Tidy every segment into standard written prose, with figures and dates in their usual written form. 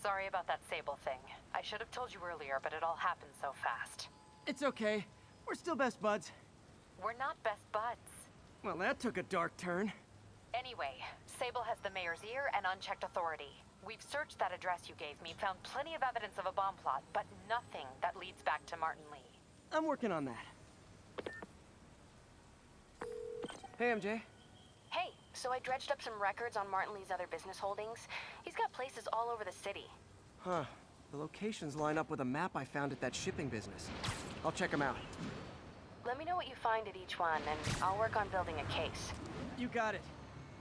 Sorry about that Sable thing. I should have told you earlier, but it all happened so fast. It's okay. We're still best buds. We're not best buds. Well, that took a dark turn. Anyway, Sable has the mayor's ear and unchecked authority. We've searched that address you gave me, found plenty of evidence of a bomb plot, but nothing that leads back to Martin Lee. I'm working on that. Hey, MJ. Hey, so I dredged up some records on Martin Lee's other business holdings. He's got places all over the city. Huh. The locations line up with a map I found at that shipping business. I'll check them out. Let me know what you find at each one, and I'll work on building a case. You got it.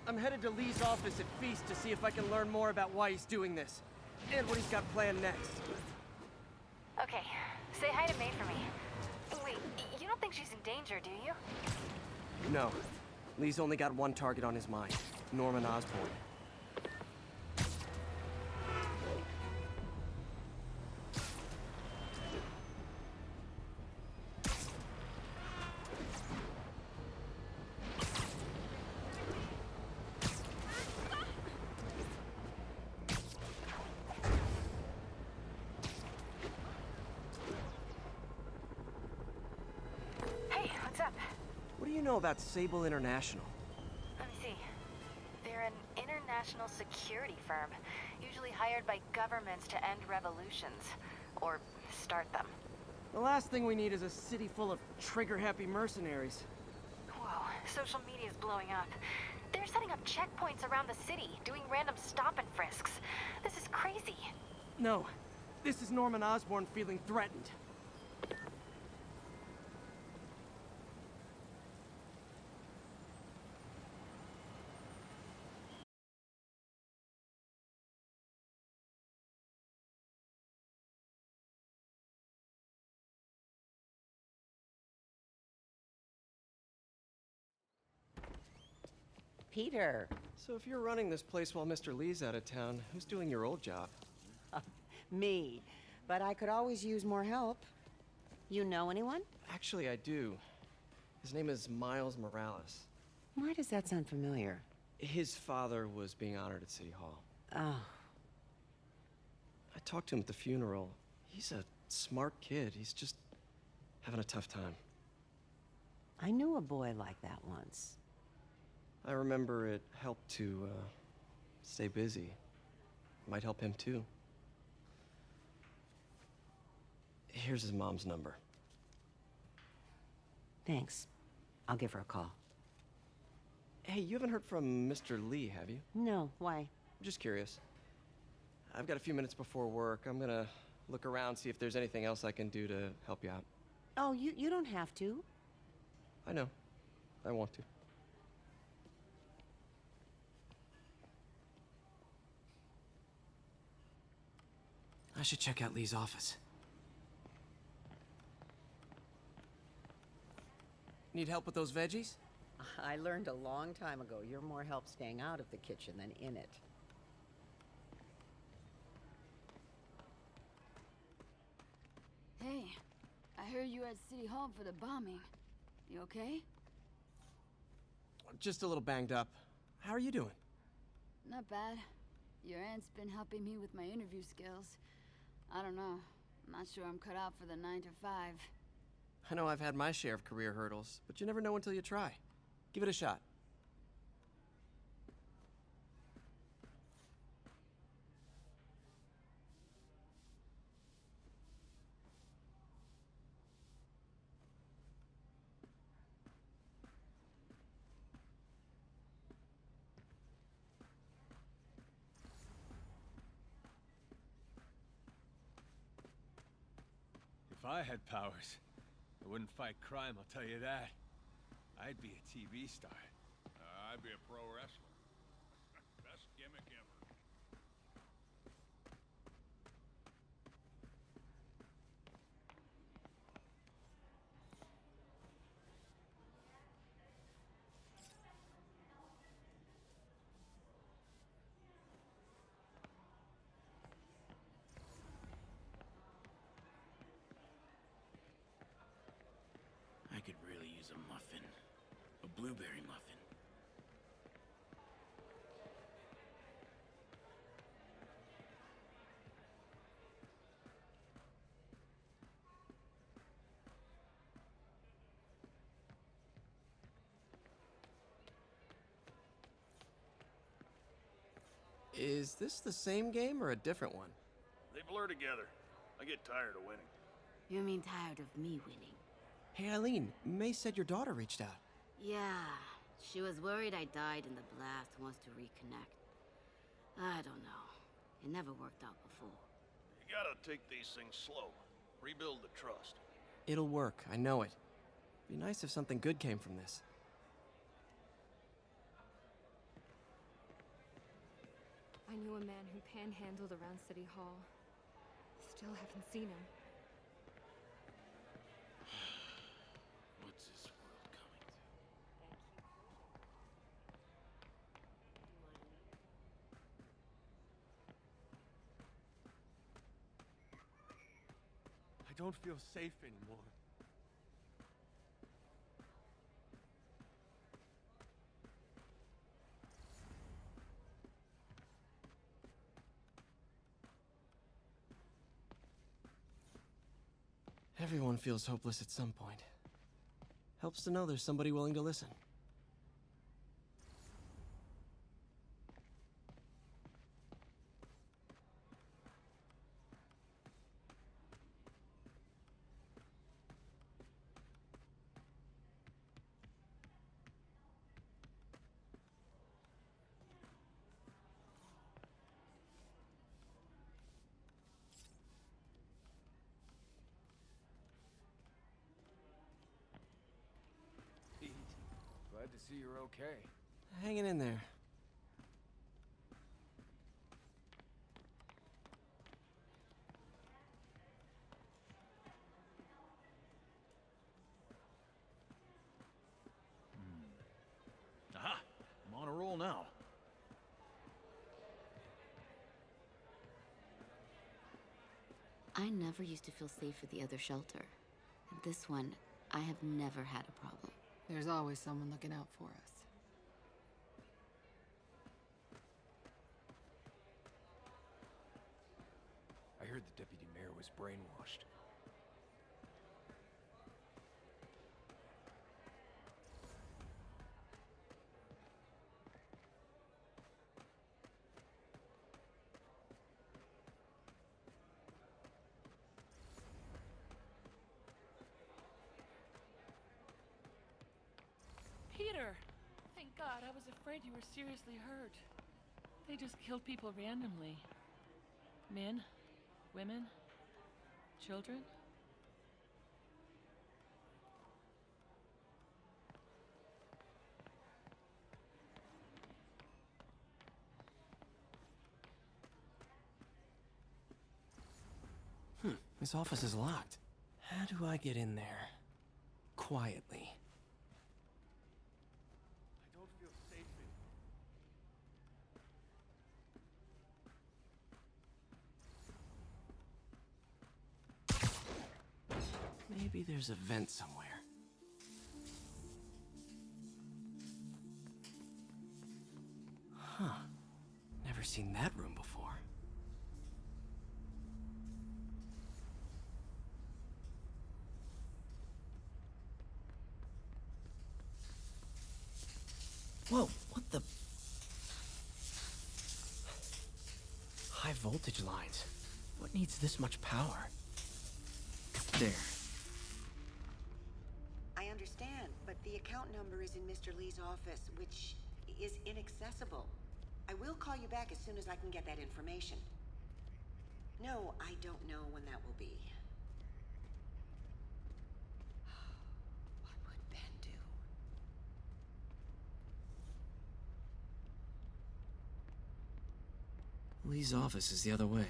I'm headed to Lee's office at Feast to see if I can learn more about why he's doing this. And what he's got planned next. Okay, say hi to May for me. Wait, you don't think she's in danger, do you? No. Lee's only got one target on his mind. Norman Osborn. Hey, what's up? What do you know about Sable International? Let me see. They're an international security firm, usually hired by governments to end revolutions. Or start them. The last thing we need is a city full of trigger-happy mercenaries. Whoa, social media's blowing up. They're setting up checkpoints around the city, doing random stop and frisks. This is crazy. No. This is Norman Osborn feeling threatened. Peter. So if you're running this place while Mr. Lee's out of town, who's doing your old job? Me. But I could always use more help. You know anyone? Actually, I do. His name is Miles Morales. Why does that sound familiar? His father was being honored at City Hall. Oh. I talked to him at the funeral. He's a smart kid. He's just having a tough time. I knew a boy like that once. I remember it helped to, stay busy. Might help him, too. Here's his mom's number. Thanks. I'll give her a call. Hey, you haven't heard from Mr. Lee, have you? No, why? Just curious. I've got a few minutes before work. I'm gonna look around, see if there's anything else I can do to help you out. Oh, you don't have to. I know. I want to. I should check out Lee's office. Need help with those veggies? I learned a long time ago you're more help staying out of the kitchen than in it. Hey, I heard you at City Hall for the bombing. You okay? Just a little banged up. How are you doing? Not bad. Your aunt's been helping me with my interview skills. I don't know. I'm not sure I'm cut out for the 9 to 5. I know I've had my share of career hurdles, but you never know until you try. Give it a shot. If I had powers, I wouldn't fight crime, I'll tell you that. I'd be a TV star. I'd be a pro wrestler. Best gimmick ever. I could really use a muffin. A blueberry muffin. Is this the same game or a different one? They blur together. I get tired of winning. You mean tired of me winning? Hey, Eileen, May said your daughter reached out. Yeah, she was worried I died in the blast and wants to reconnect. I don't know. It never worked out before. You gotta take these things slow. Rebuild the trust. It'll work, I know it. Be nice if something good came from this. I knew a man who panhandled around City Hall. Still haven't seen him. What's this world coming to? I don't feel safe anymore. Everyone feels hopeless at some point. Helps to know there's somebody willing to listen. Pete, glad to see you're okay. Hanging in there. Aha! I'm on a roll now. I never used to feel safe at the other shelter. At this one, I have never had a problem. There's always someone looking out for us. I heard the deputy mayor was brainwashed. Peter! Thank God, I was afraid you were seriously hurt. They just killed people randomly. Men, women, children. This office is locked. How do I get in there? Quietly. I don't feel safe anymore. Maybe there's a vent somewhere. Huh. Never seen that room before. Whoa, what the? High voltage lines. What needs this much power? There. I understand, but the account number is in Mr. Lee's office, which is inaccessible. I will call you back as soon as I can get that information. No, I don't know when that will be. What would Ben do? Lee's office is the other way.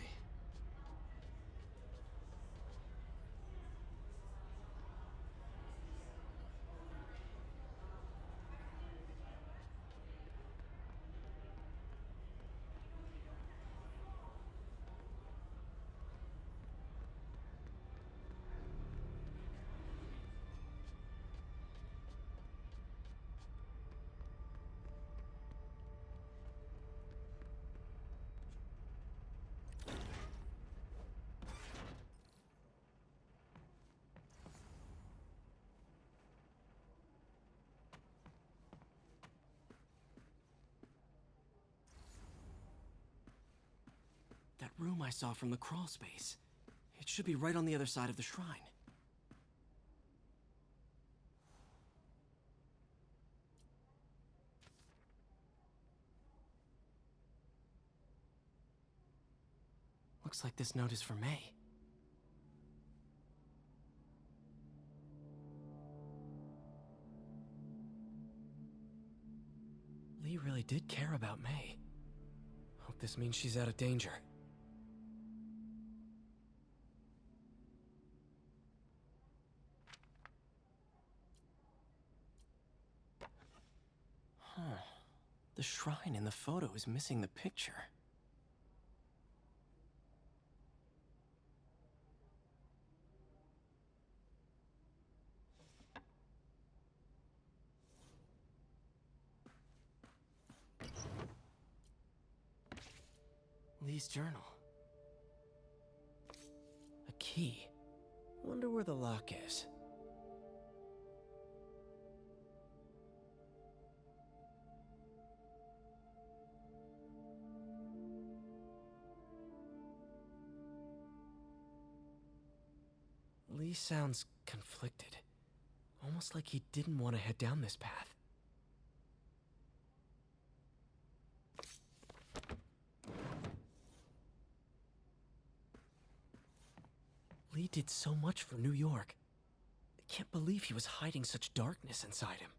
room I saw from the crawl space. It should be right on the other side of the shrine. Looks like this note is for May. Lee really did care about May. Hope this means she's out of danger. Huh. The shrine in the photo is missing the picture. Lee's journal. A key. Wonder where the lock is. Lee sounds conflicted. Almost like he didn't want to head down this path. Lee did so much for New York. I can't believe he was hiding such darkness inside him.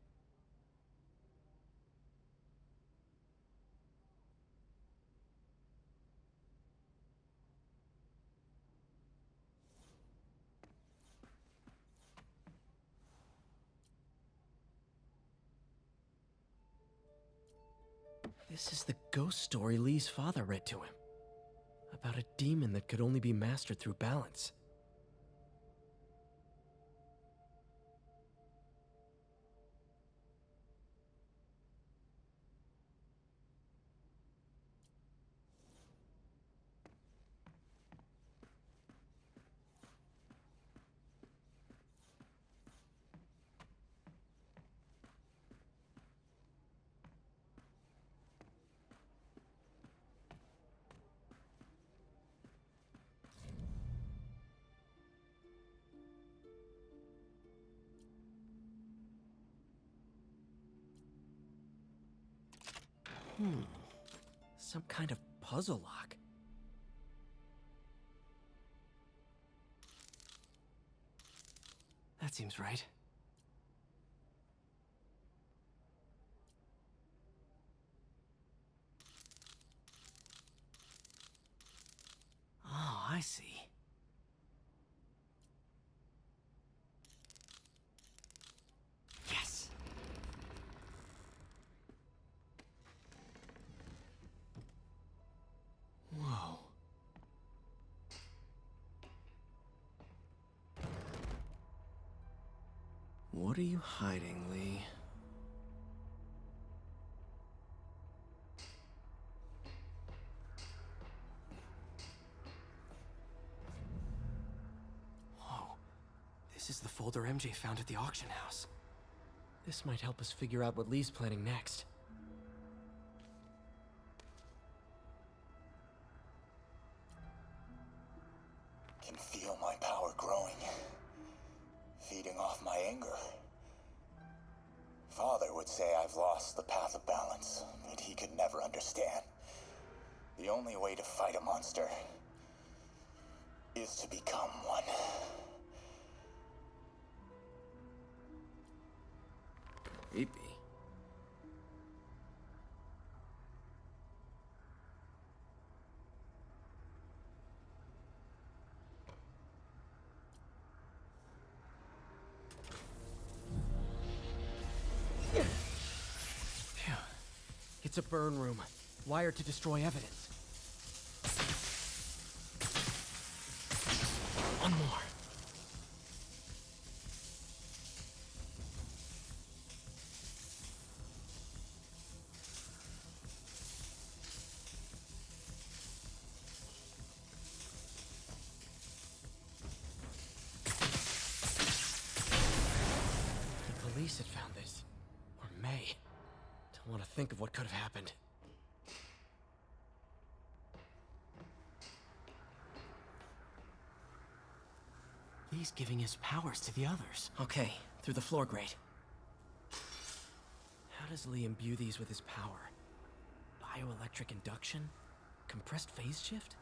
This is the ghost story Lee's father read to him. About a demon that could only be mastered through balance. Some kind of puzzle lock. That seems right. Oh, I see. Yes! Whoa. What are you hiding, Lee? Whoa. This is the folder MJ found at the auction house. This might help us figure out what Lee's planning next. Can feel my power growing, feeding off my anger. Father would say I've lost the path of balance, but he could never understand. The only way to fight a monster is to become one. Creepy. Phew. It's a burn room, wired to destroy evidence. One more. The police had found this. Or May. Don't want to think of what could have happened. Lee's giving his powers to the others. Okay, through the floor grate. How does Lee imbue these with his power? Bioelectric induction? Compressed phase shift?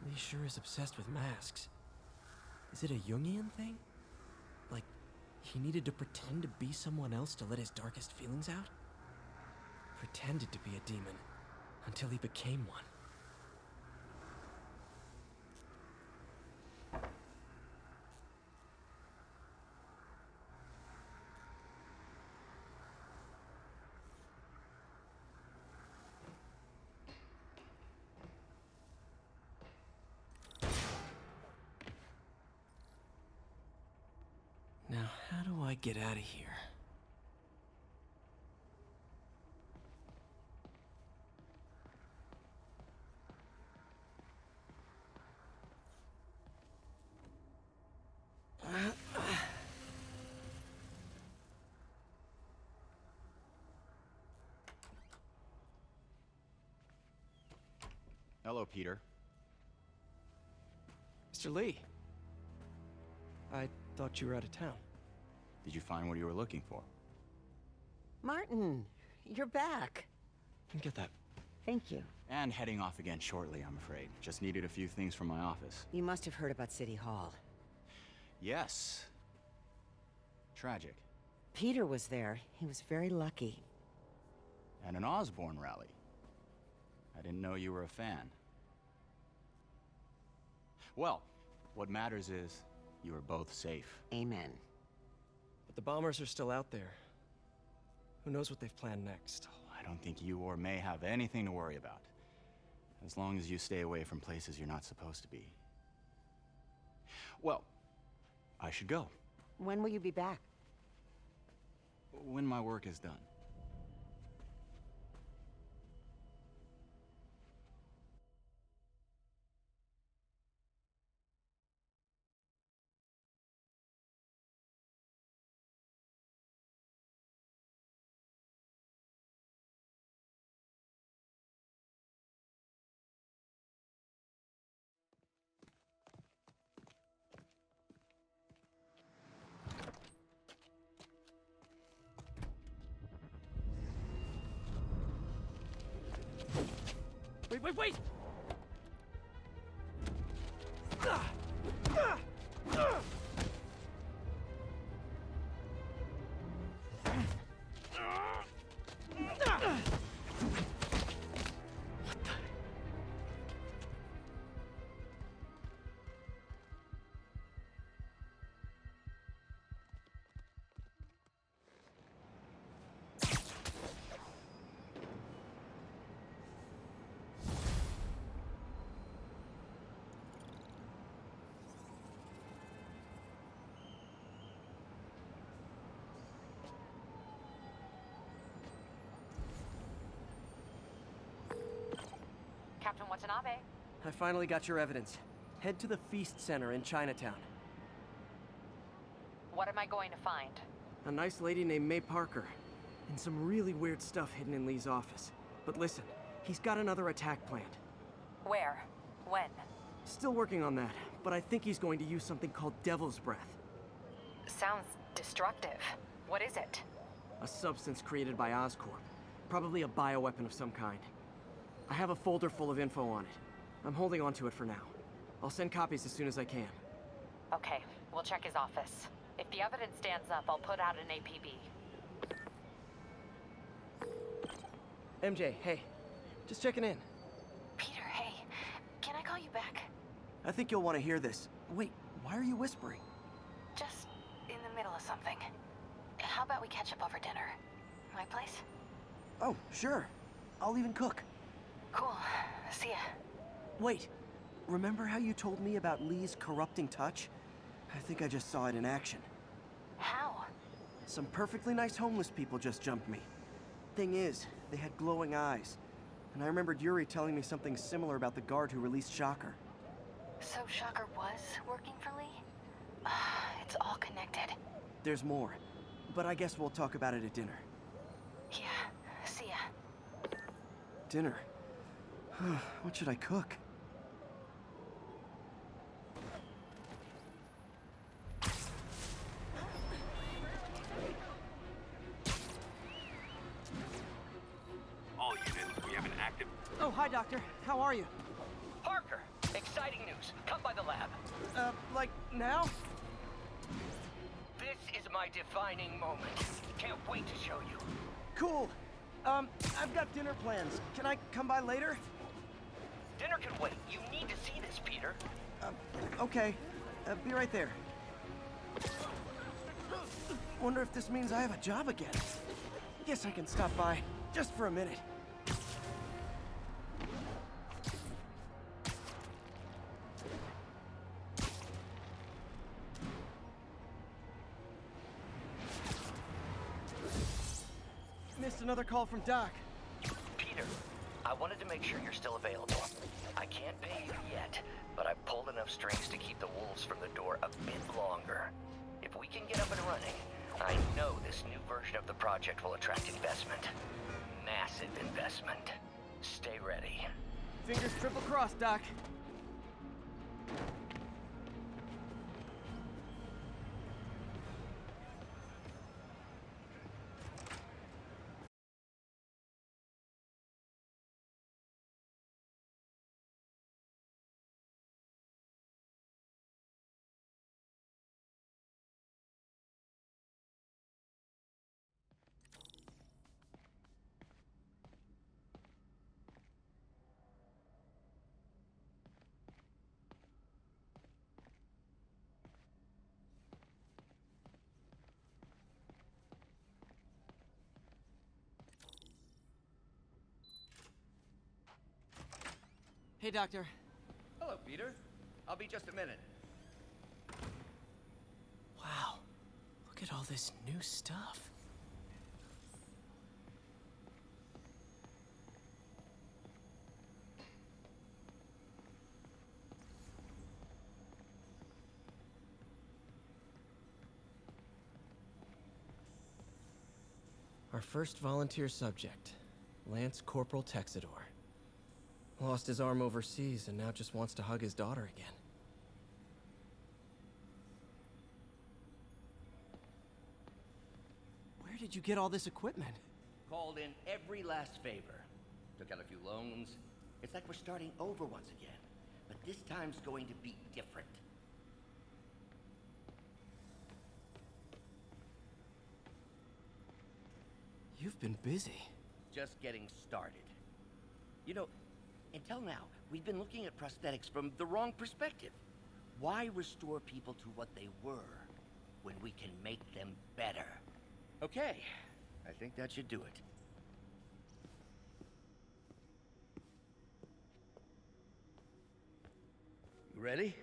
Lee sure is obsessed with masks. Is it a Jungian thing? Like, he needed to pretend to be someone else to let his darkest feelings out? Pretended to be a demon, until he became one. Now, how do I get out of here? Hello, Peter. Mr. Lee. I thought you were out of town. Did you find what you were looking for? Martin, you're back. Get that. Thank you. And heading off again shortly, I'm afraid. Just needed a few things from my office. You must have heard about City Hall. Yes. Tragic. Peter was there. He was very lucky. And an Osborn rally. I didn't know you were a fan. Well, what matters is you are both safe. Amen. But the bombers are still out there. Who knows what they've planned next? I don't think you or May have anything to worry about. As long as you stay away from places you're not supposed to be. Well, I should go. When will you be back? When my work is done. Wait! Captain Watanabe. I finally got your evidence. Head to the Feast Center in Chinatown. What am I going to find? A nice lady named May Parker. And some really weird stuff hidden in Lee's office. But listen, he's got another attack planned. Where? When? Still working on that, but I think he's going to use something called Devil's Breath. Sounds destructive. What is it? A substance created by Oscorp. Probably a bioweapon of some kind. I have a folder full of info on it. I'm holding on to it for now. I'll send copies as soon as I can. Okay, we'll check his office. If the evidence stands up, I'll put out an APB. MJ, hey. Just checking in. Peter, hey. Can I call you back? I think you'll want to hear this. Wait, why are you whispering? Just in the middle of something. How about we catch up over dinner? My place? Oh, sure. I'll even cook. Cool. See ya. Wait. Remember how you told me about Lee's corrupting touch? I think I just saw it in action. How? Some perfectly nice homeless people just jumped me. Thing is, they had glowing eyes. And I remembered Yuri telling me something similar about the guard who released Shocker. So Shocker was working for Lee? It's all connected. There's more. But I guess we'll talk about it at dinner. Yeah. See ya. dinner. What should I cook? All units, we have an active... Oh, hi, Doctor. How are you? Parker, exciting news. Come by the lab. Like now? This is my defining moment. Can't wait to show you. Cool. I've got dinner plans. Can I come by later? Dinner can wait. You need to see this, Peter. Okay. Be right there. Wonder if this means I have a job again. Guess I can stop by, just for a minute. Missed another call from Doc. Peter, I wanted to make sure you're still available. I can't pay you yet, but I've pulled enough strings to keep the wolves from the door a bit longer. If we can get up and running, I know this new version of the project will attract investment. Massive investment. Stay ready. Fingers triple crossed, Doc. Hey, Doctor. Hello, Peter. I'll be just a minute. Wow. Look at all this new stuff. Our first volunteer subject, Lance Corporal Texidor. Lost his arm overseas and now just wants to hug his daughter again. Where did you get all this equipment? Called in every last favor. Took out a few loans. It's like we're starting over once again. But this time's going to be different. You've been busy. Just getting started. You know, until now, we've been looking at prosthetics from the wrong perspective. Why restore people to what they were when we can make them better? Okay, I think that should do it. You ready?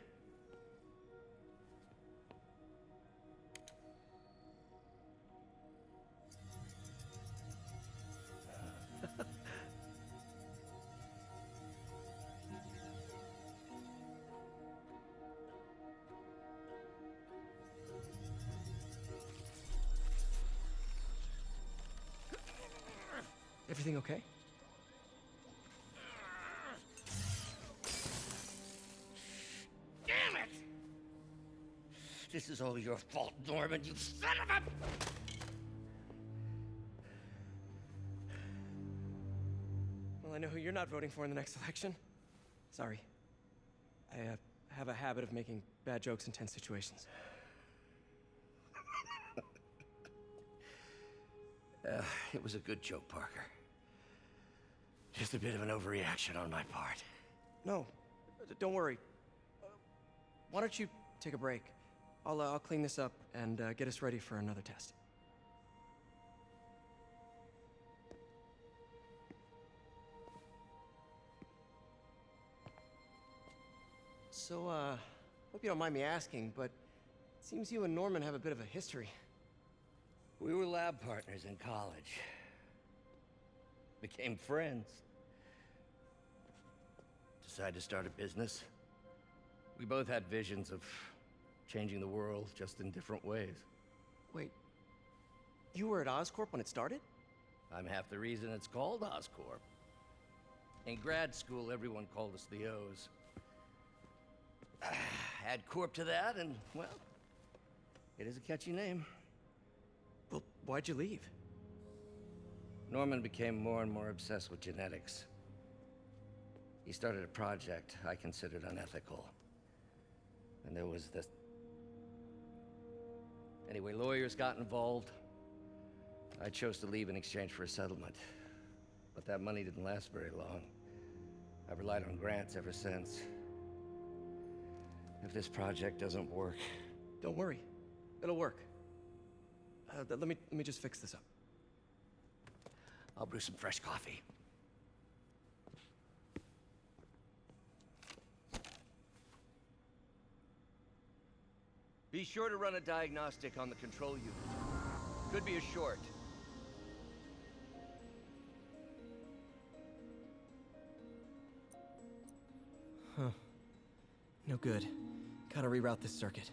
Everything okay? Damn it! This is all your fault, Norman, you son of a... Well, I know who you're not voting for in the next election. Sorry. I have a habit of making bad jokes in tense situations. It was a good joke, Parker. Just a bit of an overreaction on my part. No, don't worry. Why don't you take a break? I'll clean this up and get us ready for another test. So, hope you don't mind me asking, but it seems you and Norman have a bit of a history. We were lab partners in college. Became friends. Decided to start a business. We both had visions of changing the world, just in different ways. Wait, you were at Oscorp when it started? I'm half the reason it's called Oscorp. In grad school, everyone called us the O's. Add Corp to that, and, well, it is a catchy name. Well, why'd you leave? Norman became more and more obsessed with genetics. He started a project I considered unethical. And there was this... Anyway, lawyers got involved. I chose to leave in exchange for a settlement. But that money didn't last very long. I've relied on grants ever since. If this project doesn't work... Don't worry. It'll work. Let me just fix this up. I'll brew some fresh coffee. Be sure to run a diagnostic on the control unit. Could be a short. Huh. No good. Gotta reroute this circuit.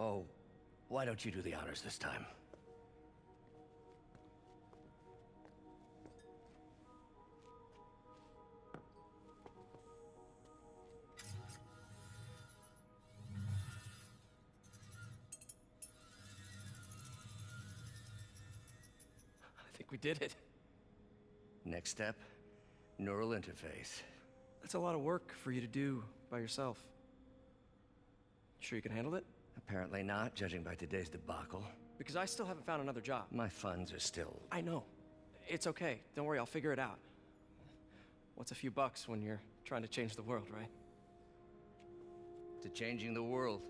Oh, why don't you do the honors this time? I think we did it. Next step, neural interface. That's a lot of work for you to do by yourself. Sure you can handle it? Apparently not, judging by today's debacle. Because I still haven't found another job. My funds are still... I know. It's okay. Don't worry, I'll figure it out. What's a few bucks when you're trying to change the world, right? To changing the world.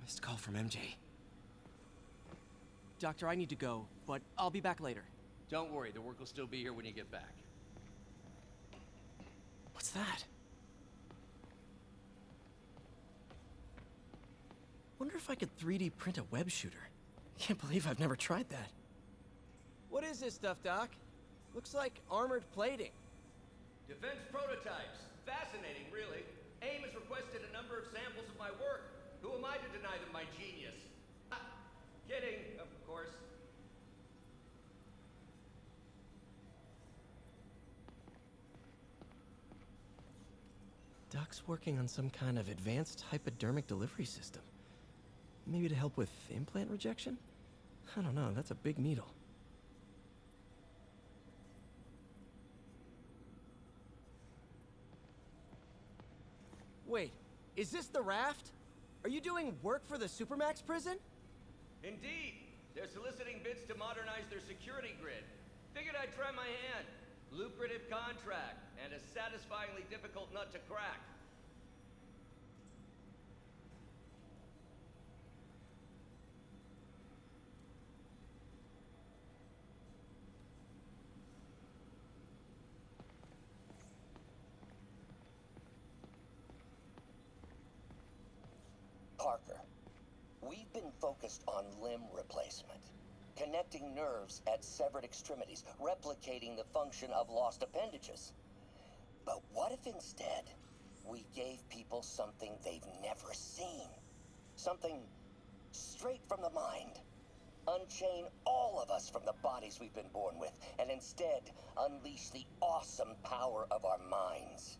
Missed call from MJ. Doctor, I need to go, but I'll be back later. Don't worry, the work will still be here when you get back. What's that? Wonder if I could 3D print a web shooter. Can't believe I've never tried that. What is this stuff, Doc? Looks like armored plating. Defense prototypes. Fascinating, really. AIM has requested a number of samples of my work. Who am I to deny them my genius? Ha! Kidding, of course. Doc's working on some kind of advanced hypodermic delivery system. Maybe to help with implant rejection? I don't know, that's a big needle. Wait, is this the raft? Are you doing work for the Supermax prison? Indeed. They're soliciting bids to modernize their security grid. Figured I'd try my hand. Lucrative contract, and a satisfyingly difficult nut to crack. Parker, we've been focused on limb replacement, connecting nerves at severed extremities, replicating the function of lost appendages. But what if instead we gave people something they've never seen? Something straight from the mind. Unchain all of us from the bodies we've been born with, and instead unleash the awesome power of our minds.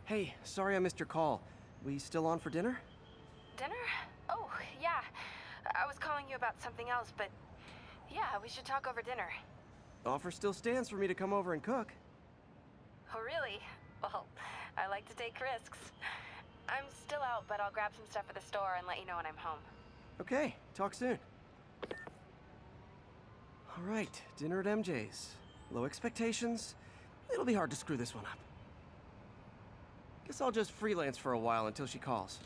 Hey, sorry I missed your call. We still on for dinner? Dinner? Oh, yeah. I was calling you about something else, but yeah, we should talk over dinner. Offer still stands for me to come over and cook. Oh, really? Well, I like to take risks. I'm still out, but I'll grab some stuff at the store and let you know when I'm home. Okay, talk soon. All right, dinner at MJ's. Low expectations. It'll be hard to screw this one up. Guess I'll just freelance for a while until she calls.